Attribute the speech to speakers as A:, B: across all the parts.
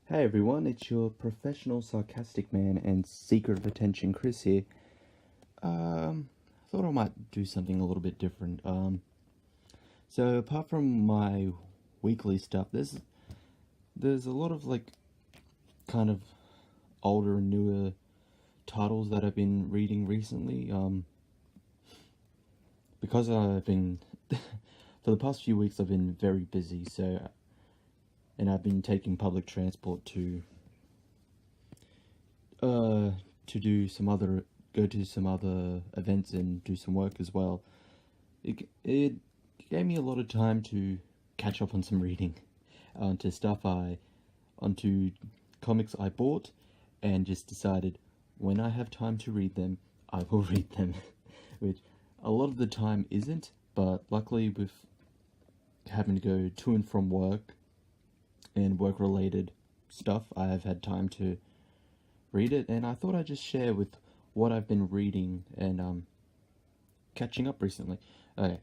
A: Hey everyone, it's your professional sarcastic man and seeker of attention, Chris here. I thought I might do something a little bit different. So apart from my weekly stuff, there's a lot of kind of older and newer titles that I've been reading recently. Because I've been for the past few weeks I've been very busy, and I've been taking public transport to do some other go to some other events and do some work as well. It gave me a lot of time to catch up on some reading, onto onto comics I bought, and just decided when I have time to read them, I will read them, which a lot of the time isn't. But luckily, with having to go to and from work and work related stuff, I have had time to read it, and I thought I'd just share with what I've been reading and catching up recently. Okay,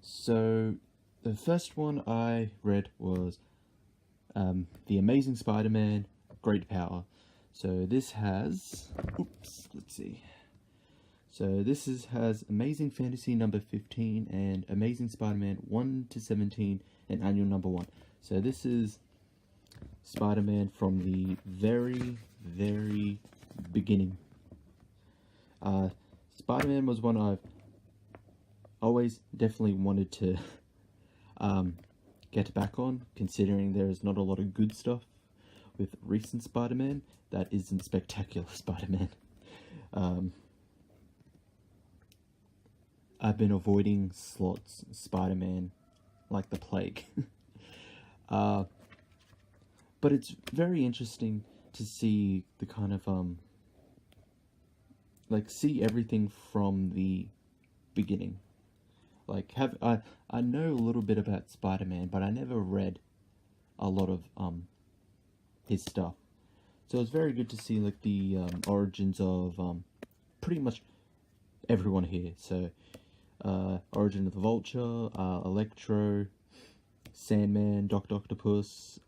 A: so the first one I read was The Amazing Spider-Man: Great Power. So this has, let's see. So has Amazing Fantasy number 15 and Amazing Spider-Man 1 to 17 and annual number 1. So this is Spider-Man from the very, very beginning. Spider-Man was one I've always definitely wanted to get back on, considering there is not a lot of good stuff with recent Spider-Man that isn't spectacular Spider-Man. I've been avoiding Slott's Spider-Man like the plague. But it's very interesting to see the kind of see everything from the beginning. I know a little bit about Spider-Man, but I never read a lot of his stuff. So it's very good to see the origins of pretty much everyone here. So origin of the Vulture, Electro, Sandman, Doctor Octopus,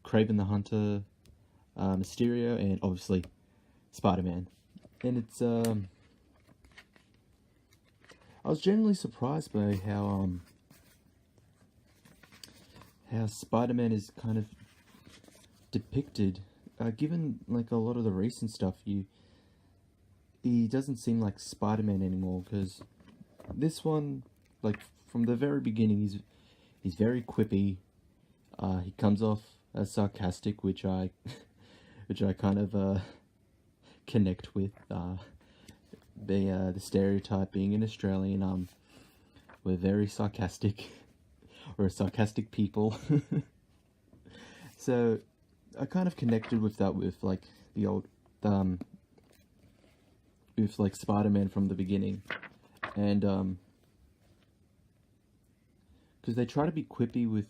A: Kraven the Hunter, Mysterio, and obviously Spider-Man. And it's I was generally surprised by how Spider-Man is kind of depicted. Given a lot of the recent stuff, he doesn't seem like Spider-Man anymore. Because this one, from the very beginning, he's very quippy. He comes off as sarcastic, which I which I kind of connect with. The stereotype being an Australian, we're very sarcastic. We're sarcastic people. So I kind of connected with that with the old with Spider-Man from the beginning, and because they try to be quippy with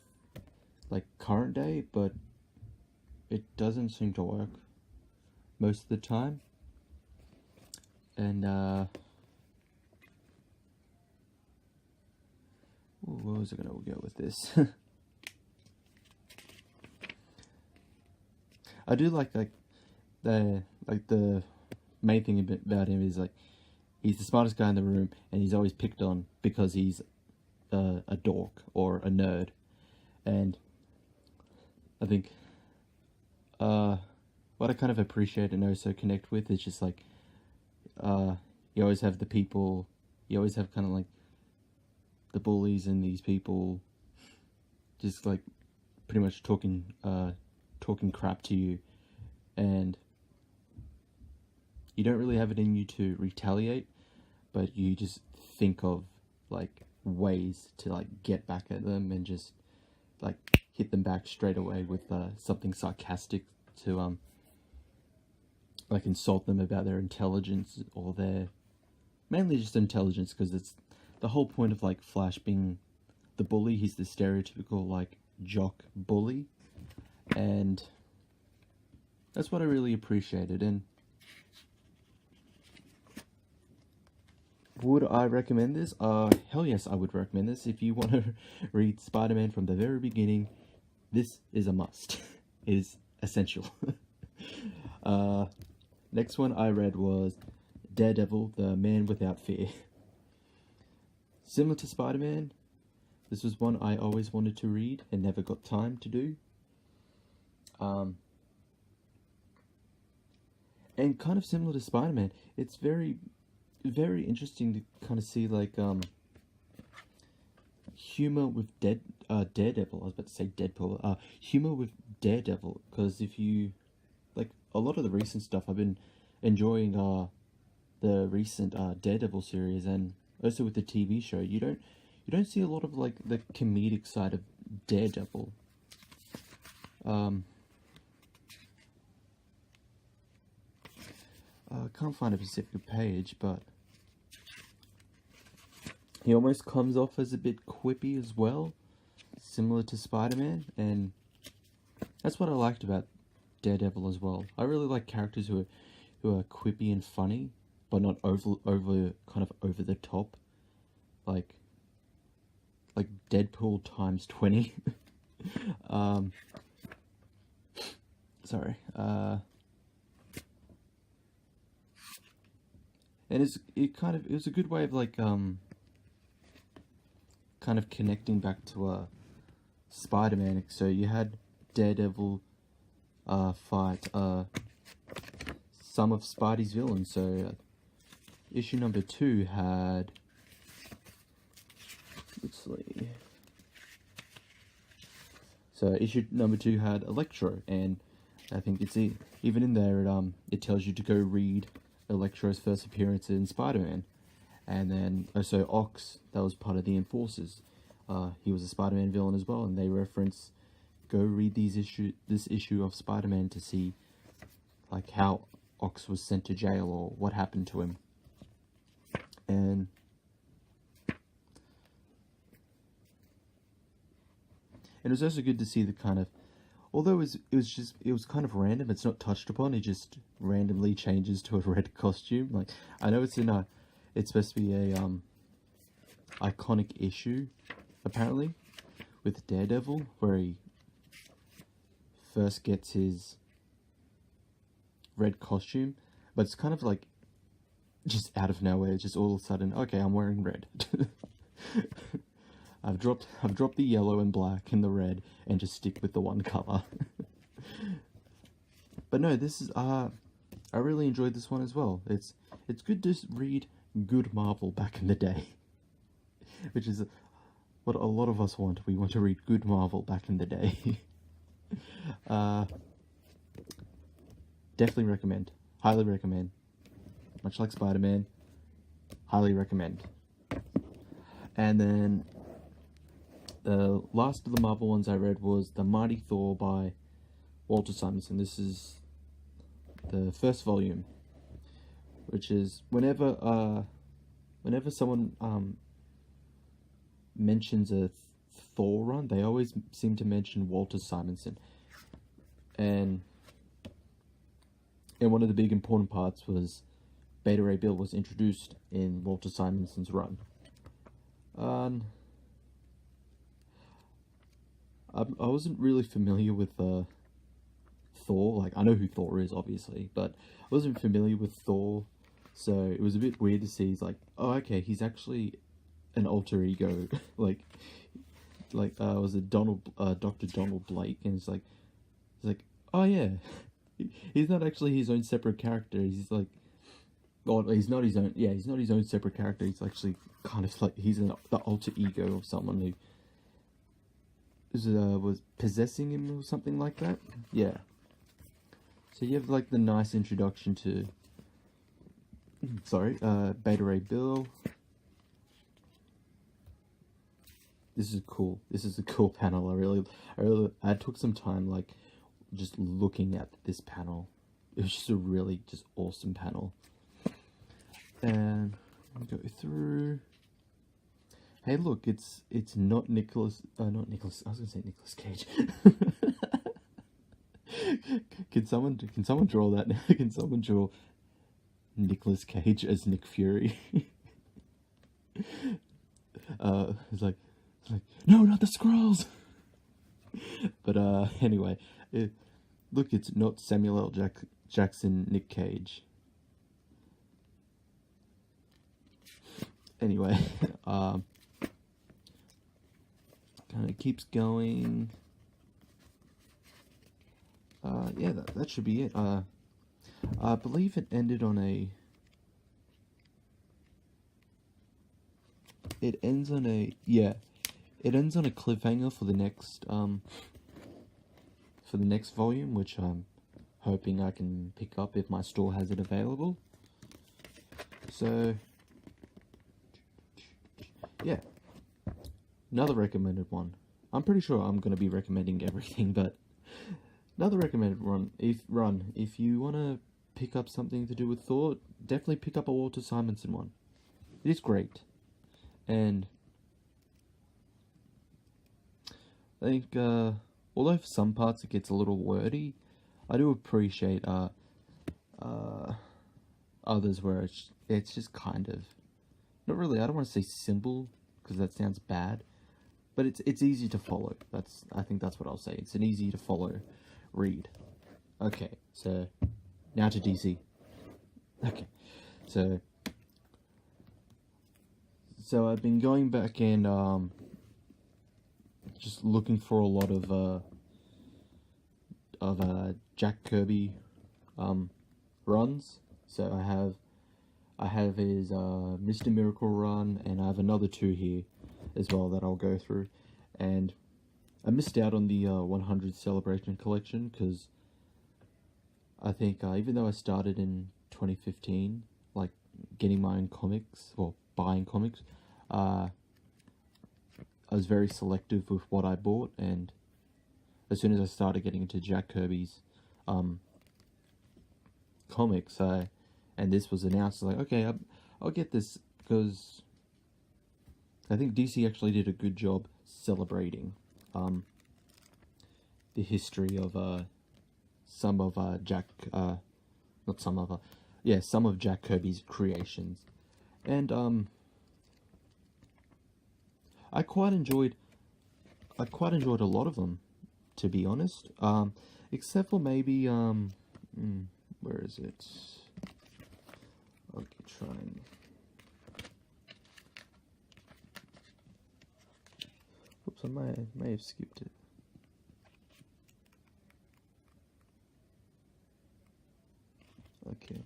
A: current day, but it doesn't seem to work most of the time. And where was I gonna go with this? I do like the main thing about him is he's the smartest guy in the room, and he's always picked on because he's a dork or a nerd. And I think what I kind of appreciate and also connect with is just you always have the people, you always have kind of the bullies and these people just pretty much talking crap to you, and you don't really have it in you to retaliate, but you just think of ways to get back at them and just hit them back straight away with something sarcastic to insult them about their intelligence, or their mainly just intelligence, because it's the whole point of Flash being the bully. He's the stereotypical jock bully, and that's what I really appreciated. And would I recommend this? Hell yes, I would recommend this. If you want to read Spider-Man from the very beginning, This is a must. It is essential. Next one I read was Daredevil, the Man Without Fear. Similar to Spider-Man, this was one I always wanted to read and never got time to do. And kind of similar to Spider-Man, it's very, very interesting to kind of see like humor with Daredevil. I was about to say Deadpool. Humor with Daredevil, because if you like a lot of the recent stuff, I've been enjoying the recent Daredevil series, and also with the TV show, you don't see a lot of like the comedic side of Daredevil. I can't find a specific page, but he almost comes off as a bit quippy as well, similar to Spider-Man, and that's what I liked about Daredevil as well. I really like characters who are quippy and funny, but not over kind of over the top, like Deadpool times 20. Sorry. And it was a good way of like kind of connecting back to Spider-Man. So you had Daredevil fight some of Spidey's villains. So issue number 2 had, let's see. So issue number 2 had Electro, and I think it's even in there it tells you to go read Electro's first appearance in Spider-Man. And then also Ox, that was part of the Enforcers. He was a Spider-Man villain as well, and they reference, go read this issue of Spider-Man to see like how Ox was sent to jail or what happened to him. And it was also good to see the kind of, although it was kind of random, it's not touched upon, it just randomly changes to a red costume. Like, I know it's supposed to be a iconic issue, apparently, with Daredevil, where he first gets his red costume, but it's kind of like just out of nowhere, just all of a sudden, okay, I'm wearing red. I've dropped the yellow and black and the red and just stick with the one color. But no, this is I really enjoyed this one as well. It's good to read good Marvel back in the day, which is what a lot of us want. We want to read good Marvel back in the day. Definitely recommend. Highly recommend. Much like Spider-Man, highly recommend. And then the last of the Marvel ones I read was The Mighty Thor by Walter Simonson. This is the first volume, which is whenever someone mentions a Thor run, they always seem to mention Walter Simonson. And one of the big important parts was Beta Ray Bill was introduced in Walter Simonson's run. I wasn't really familiar with Thor. Like, I know who Thor is, obviously, but I wasn't familiar with Thor, so it was a bit weird to see. He's like, oh, okay, he's actually an alter ego. like, was it Dr. Donald Blake, and it's like, oh yeah, he's not actually his own separate character. He's like, well, he's not his own. Yeah, he's not his own separate character. He's actually kind of like the alter ego of someone who was possessing him or something like that. Yeah. So you have like the nice introduction to Beta Ray Bill. This is cool. This is a cool panel. I took some time like just looking at this panel. It was just a really just awesome panel. And I'll go through. Hey, look, it's not Nicholas. Not Nicholas. I was gonna say Nicolas Cage. Can someone draw that? Can someone draw Nicolas Cage as Nick Fury? It's like no, not the Skrulls. But But anyway, look, it's not Samuel L. Jackson, Nick Cage. Anyway, kind of keeps going. Yeah, that should be it. I believe it ended on a. It ends on a cliffhanger for the next volume, which I'm hoping I can pick up if my store has it available. So yeah, another recommended one. I'm pretty sure I'm gonna be recommending everything, but another recommended one. If you wanna pick up something to do with Thor, definitely pick up a Walter Simonson one. It is great, and I think although for some parts it gets a little wordy, I do appreciate others where it's just kind of not really. I don't want to say simple because that sounds bad, but it's easy to follow. I think that's what I'll say. It's an easy to follow read. Okay, so now to DC. Okay, so I've been going back and just looking for a lot of Jack Kirby runs. So I have his Mr. Miracle run, and I have another two here as well that I'll go through. And I missed out on the 100 Celebration collection because I think even though I started in 2015, like getting my own comics or buying comics, I was very selective with what I bought, and as soon as I started getting into Jack Kirby's comics, and this was announced, like, okay, I'll get this, because I think DC actually did a good job celebrating the history of some of some of Jack Kirby's creations, and I quite enjoyed a lot of them, to be honest. Except for maybe where is it? Okay, trying. Oops, I may have skipped it. Okay.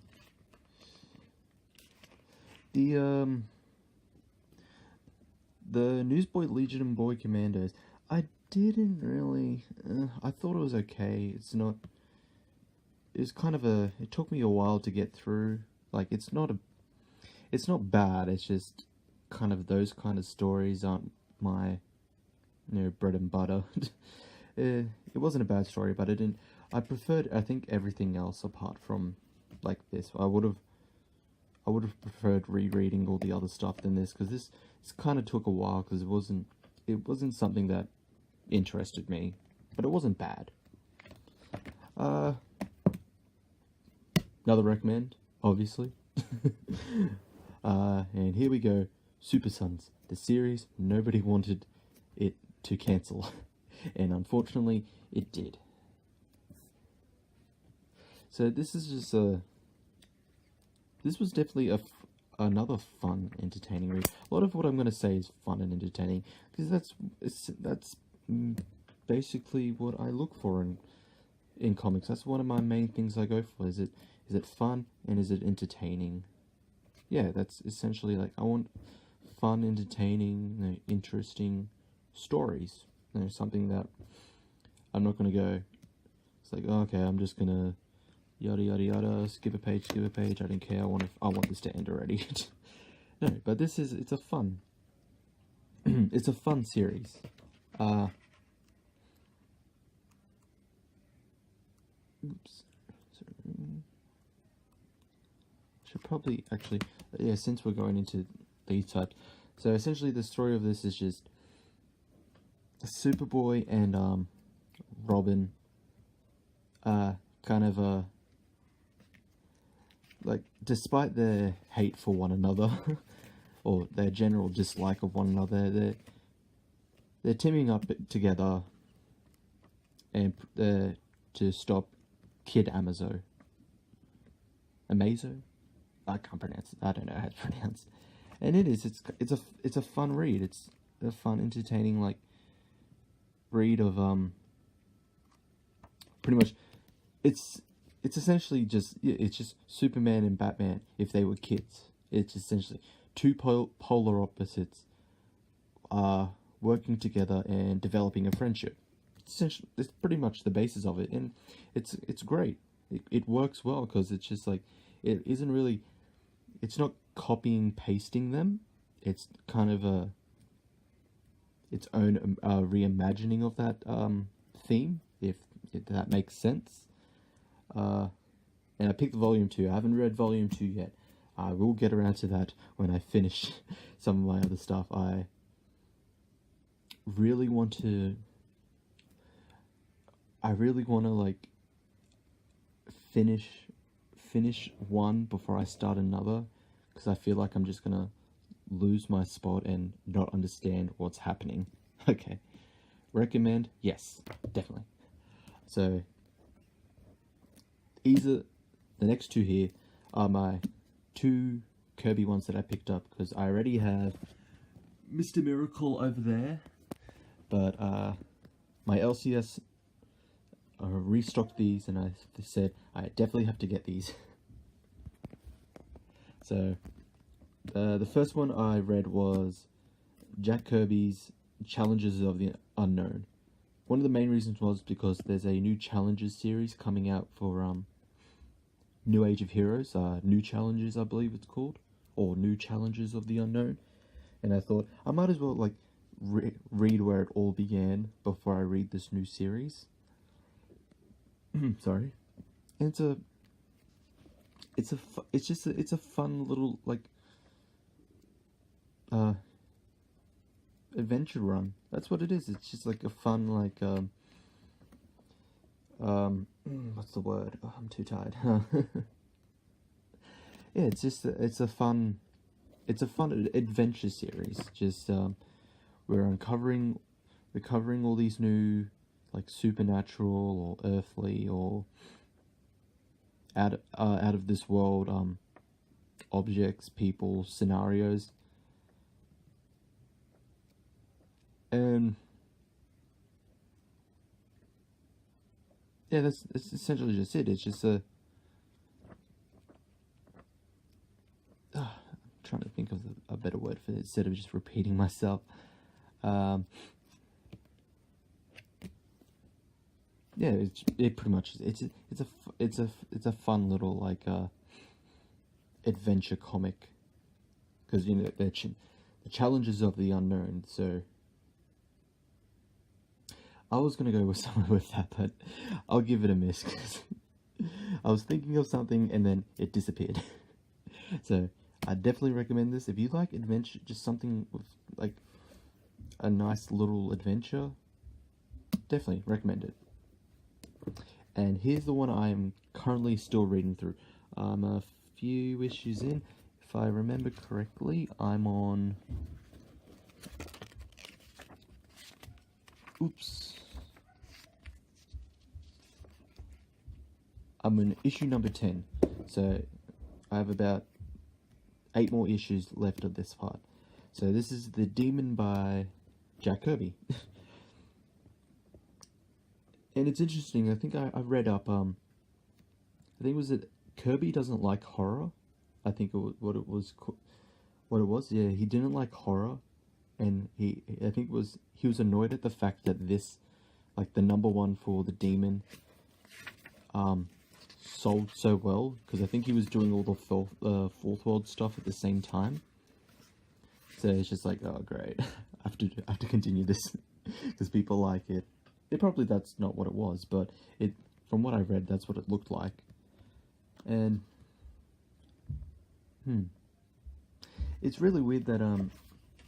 A: The Newsboy Legion and Boy Commandos, I didn't really, I thought it was okay. It was kind of it took me a while to get through. Like, it's not bad, it's just kind of those kind of stories aren't my, bread and butter. It wasn't a bad story, but I preferred, I think, everything else apart from, like, this. I would have preferred rereading all the other stuff than this, because this kind of took a while, because it wasn't something that interested me, but it wasn't bad. Another recommend, obviously. And here we go, Super Sons, the series nobody wanted it to cancel, and unfortunately it did. So this is just this was definitely another fun, entertaining read. A lot of what I'm going to say is fun and entertaining, because that's basically what I look for in comics. That's one of my main things I go for. Is it fun, and is it entertaining? Yeah, that's essentially, like, I want fun, entertaining, interesting stories. Something that I'm not going to go, it's like, oh, okay, I'm just going to yada yada yada, skip a page, I don't care, I want this to end already. No, but it's a fun it's a fun series. Oops. Should probably actually, yeah, since we're going into these types, so essentially the story of this is just Superboy and Robin kind of like, despite their hate for one another or their general dislike of one another, they're teaming up together and to stop Kid Amazo. Amazo? I can't pronounce it. I don't know how to pronounce it. And it's a fun read. It's a fun, entertaining like read of pretty much it's essentially just it's just Superman and Batman if they were kids. It's essentially two polar opposites working together and developing a friendship. It's pretty much the basis of it, and it's great. It works well because it's just like it isn't really, it's not copying pasting them. It's kind of its own reimagining of that theme, if that makes sense. And I picked volume 2. I haven't read volume 2 yet. I will get around to that when I finish some of my other stuff. I really want to like finish one before I start another, because I feel like I'm just gonna lose my spot and not understand what's happening. Okay, recommend? Yes, definitely. So the next two here are my two Kirby ones that I picked up, because I already have Mr. Miracle over there, but my LCS restocked these, and I said I definitely have to get these. So the first one I read was Jack Kirby's Challenges of the Unknown. One of the main reasons was because there's a new Challenges series coming out for New Age of Heroes, New Challenges I believe it's called, or New Challenges of the Unknown, and I thought I might as well like read where it all began before I read this new series. Sorry. And it's a fun little like adventure run. That's what it is. It's just like a fun like what's the word? Oh, I'm too tired. Yeah, it's a fun adventure series. Just we're covering all these new like supernatural or earthly or out of this world objects, people, scenarios, and yeah, that's essentially just it. It's just I'm trying to think of a better word for it instead of just repeating myself. Yeah, it pretty much is. It's a fun little like adventure comic, because you know the challenges of the unknown. So I was gonna go with somewhere with that, but I'll give it a miss because I was thinking of something and then it disappeared. So I definitely recommend this if you like adventure, just something with like a nice little adventure. Definitely recommend it. And here's the one I'm currently still reading through. I'm a few issues in. If I remember correctly, I'm on... Oops. I'm in issue number 10. So I have about 8 more issues left of this part. So this is The Demon by Jack Kirby. And it's interesting, I think I read up, I think it was that Kirby doesn't like horror. I think what it was, yeah, he didn't like horror, and I think he was annoyed at the fact that this, like the #1 for The Demon, sold so well, because I think he was doing all the Fourth World stuff at the same time. So it's just like, oh great, I have to continue this, because people like it. That's not what it was, but from what I read, that's what it looked like. And it's really weird that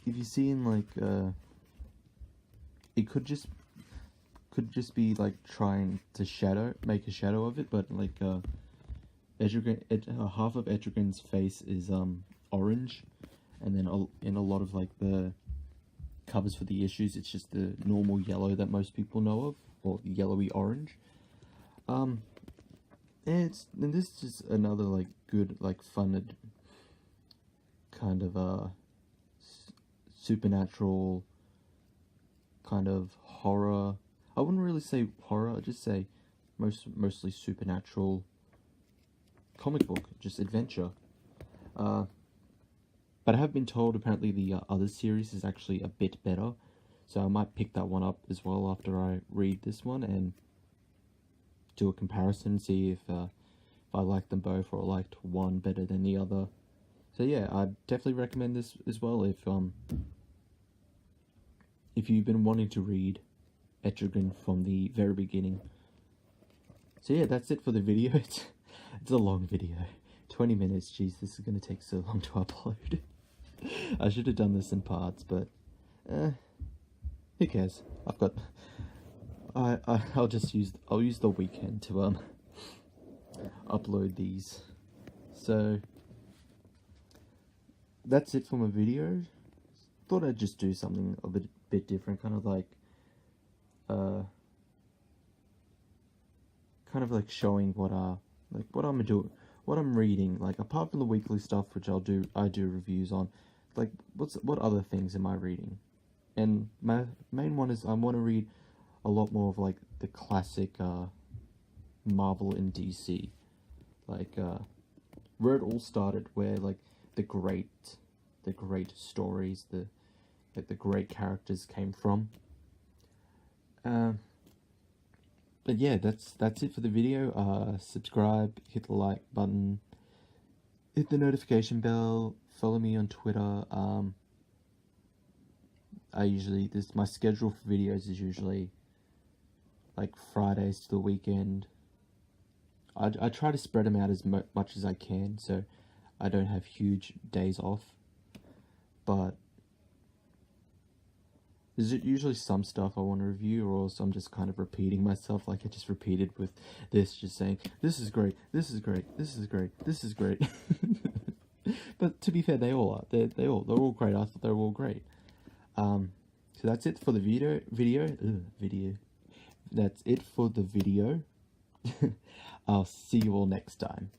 A: if you see in like it could just be like trying to make a shadow of it, but like half of Etrigan's face is orange, and then in a lot of like the covers for the issues, it's just the normal yellow that most people know of. or yellowy orange. And this is just another like good like fun kind of supernatural kind of horror. I wouldn't really say horror. I'd just say mostly supernatural comic book, just adventure. But I have been told apparently the other series is actually a bit better, so I might pick that one up as well after I read this one and do a comparison, see if I like them both or liked one better than the other. So yeah, I'd definitely recommend this as well if you've been wanting to read Etrigan from the very beginning. So yeah, that's it for the video. It's a long video. 20 minutes, jeez, this is going to take so long to upload. I should have done this in parts, but who cares? I'll use the weekend to upload these. So that's it for my video. Thought I'd just do something a bit different, kind of like showing what I'm reading, like apart from the weekly stuff which I do reviews on, like what other things am I reading? And my main one is I want to read a lot more of like the classic Marvel and DC, like where it all started, where like the great stories, the great characters came from. But yeah, that's it for the video. Subscribe, hit the like button, hit the notification bell, follow me on Twitter. My schedule for videos is usually like Fridays to the weekend. I try to spread them out as much as I can, so I don't have huge days off. But there's usually some stuff I want to review, or else I'm just kind of repeating myself, like I just repeated with this, just saying, this is great, this is great, this is great, this is great. But to be fair, they all are. They're all great. I thought they were all great. So that's it for the video. That's it for the video. I'll see you all next time.